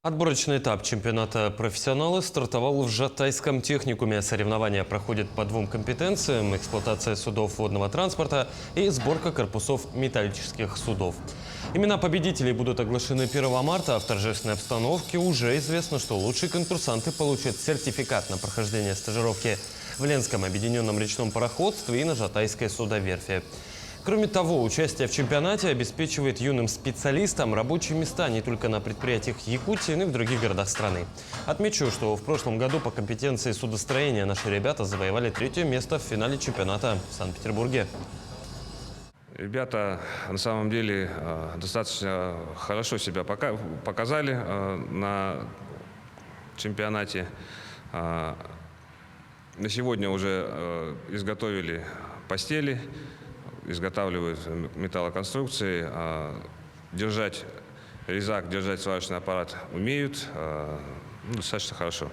Отборочный этап чемпионата «Профессионалы» стартовал в Жатайском техникуме. Соревнования проходят по двум компетенциям – эксплуатация судов водного транспорта и сборка корпусов металлических судов. Имена победителей будут оглашены 1 марта, а в торжественной обстановке уже известно, что лучшие конкурсанты получат сертификат на прохождение стажировки в Ленском объединенном речном пароходстве и на Жатайской судоверфи. Кроме того, участие в чемпионате обеспечивает юным специалистам рабочие места не только на предприятиях Якутии, но и в других городах страны. Отмечу, что в прошлом году по компетенции судостроения наши ребята завоевали 3-е место в финале чемпионата в Санкт-Петербурге. Ребята на самом деле достаточно хорошо себя показали на чемпионате. На сегодня уже изготовили постели, изготавливают металлоконструкции, держать резак, держать сварочный аппарат умеют, достаточно хорошо.